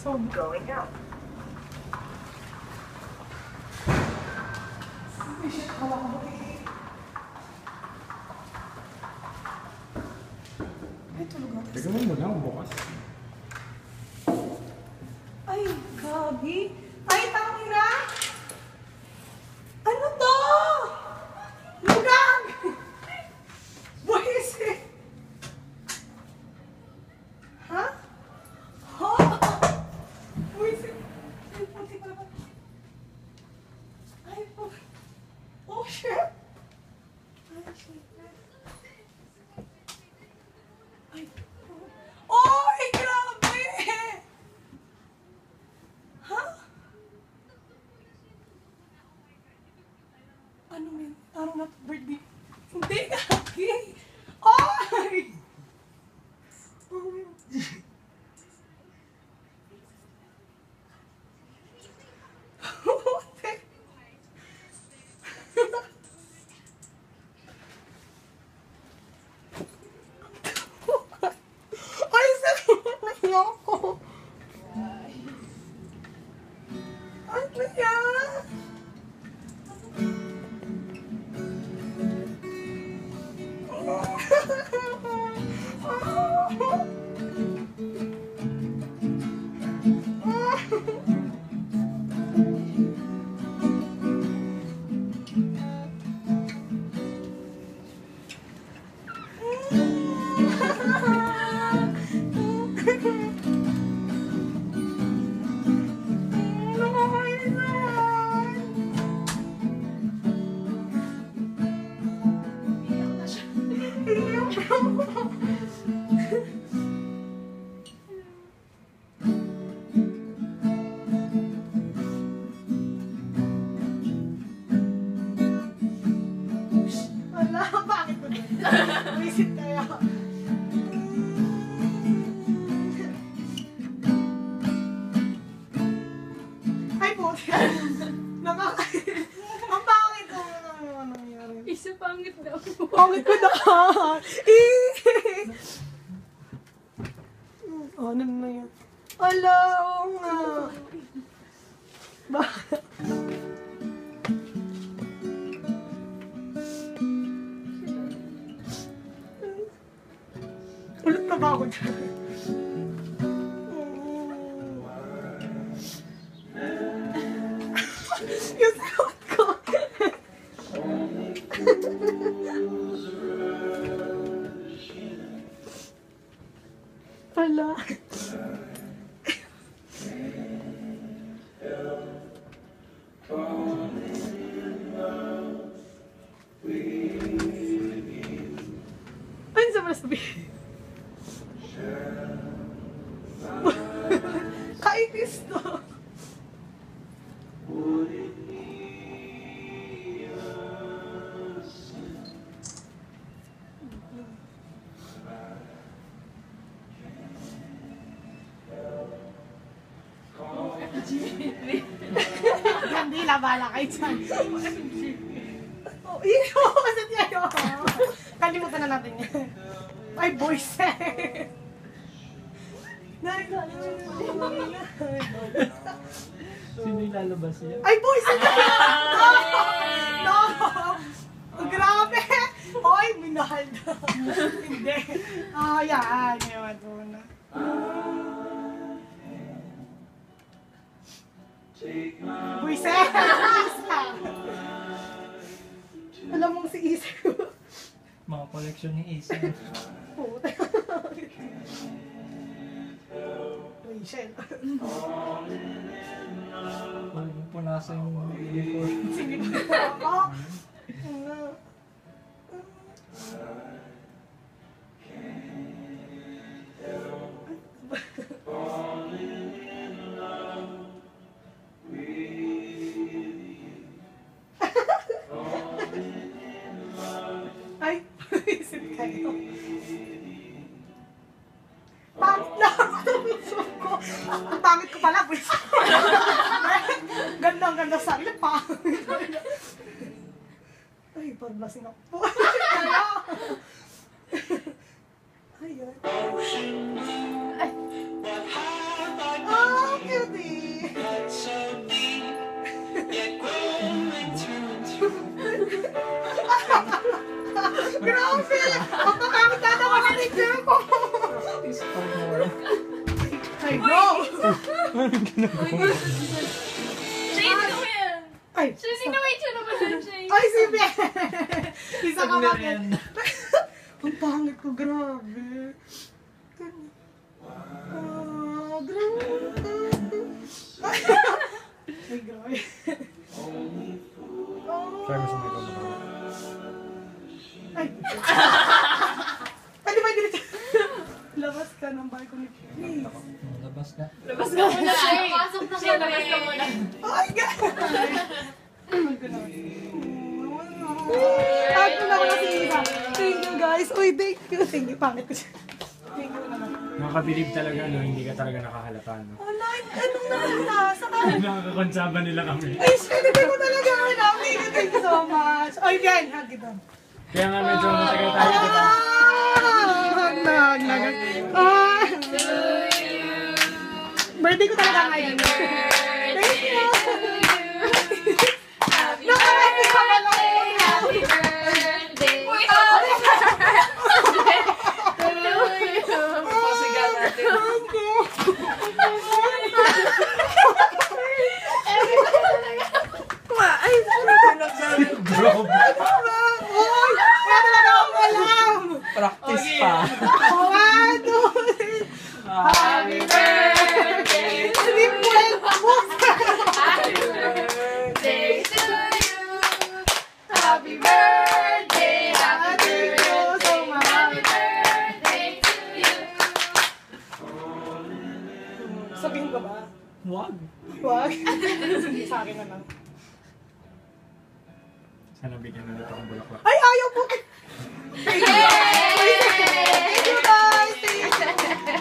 So, going out. Ay, tulog ako. Teka mo muna, bukas. Ay, gabi. Ay, tangina! Ano to? Lugang! Buwisit! Ha? Ha? Buwisit! Ay, puti pala ba? Ay, puti. Oh, shit! Ay, shit. Ay, oh, ay, grabe! Ha? Ano yun? Parang na birthday. Hindi, gagi! Ay! Ay, sakit na ako! Ano yan? Wala, bakit mo doon? Visit kaya. Ay, puti. Ang pangit ko. Ano nangyari? Isa pangit daw. Pangit ko na. Ano na yan? Ala, oo nga. Bakit? Ulit na ba ako dyan? Yung sagot ko. Wala. Ano sa mga sabihin? Kainis to. Hindi, labala kayo dyan. Oh, yun mo kasi tayo. Kalimutan na natin yan. Ay, boys eh. Sino yung lalabas niya? Ay, boys eh. No! No! Grabe! Oy, minahal na. Hindi. Yan. Ewan ko na. Boys eh. Alam mong si Isa. Mga koleksyon ni Isa. Puta. Rachel. Huwag mo punasan yung uniform. Sinipin ako. Ano? Ay, isip kayo. Pangit na ako ko. Ang pangit ko pala, boys. Ganda sa sarili, pangit. Ay, paglasing ako. Ay, ay. Ah! beauty. Grabe! Ang pagkamit na naman ang picture ko. Ay, go! Shane, ito mo yan. Ay, Shane, tingnan mo yung tsura mo dun, Shane. ay, si Ben! Isa ka bakit? Merienda. Ang pangit ko, grabe. Ah, grabe. Ay, grabe. Try mo sa mga ikaw. Ay. Pwede ba dito? Labas ka ng balcony, please. Labas na. Labas ka muna, Shane. Pasok na Shane, kami. labas ka muna. Oh my God! Ako na ako na si Isa. Thank you, guys. Uy, thank you. Thank you. Pangit ko siya. Thank you naman. Nakakabilib talaga, no? Hindi ka talaga nakahalata, no? Wala, anong nakita? Saan? Nakakakonsaba nila kami. Ay, shit, hindi ko talaga alam. Thank you so much. Ay, Ben, hug kita. Kaya nga medyo matagal tayo, di ba? Birthday ko talaga ngayon. Thank you. Nakarami ka pala ko. Happy birthday. Uy, Pasigal natin. Thank you. Ay, Bro, Uy, wala talaga akong alam. Practice pa. 1, 2, 3. Happy birthday. Hindi po yan. Happy birthday to you. Happy birthday. Happy birthday to you. Sabihin ko ba? Wag. Wag. Sige, sa akin na lang. sana bigyan na nito akong bulaklak. Ay, ayaw po! Thank you! Thank you, guys! Thank you!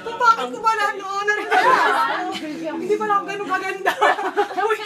Kung bakit ko pala noon, hindi pala ako ganun maganda. Uy,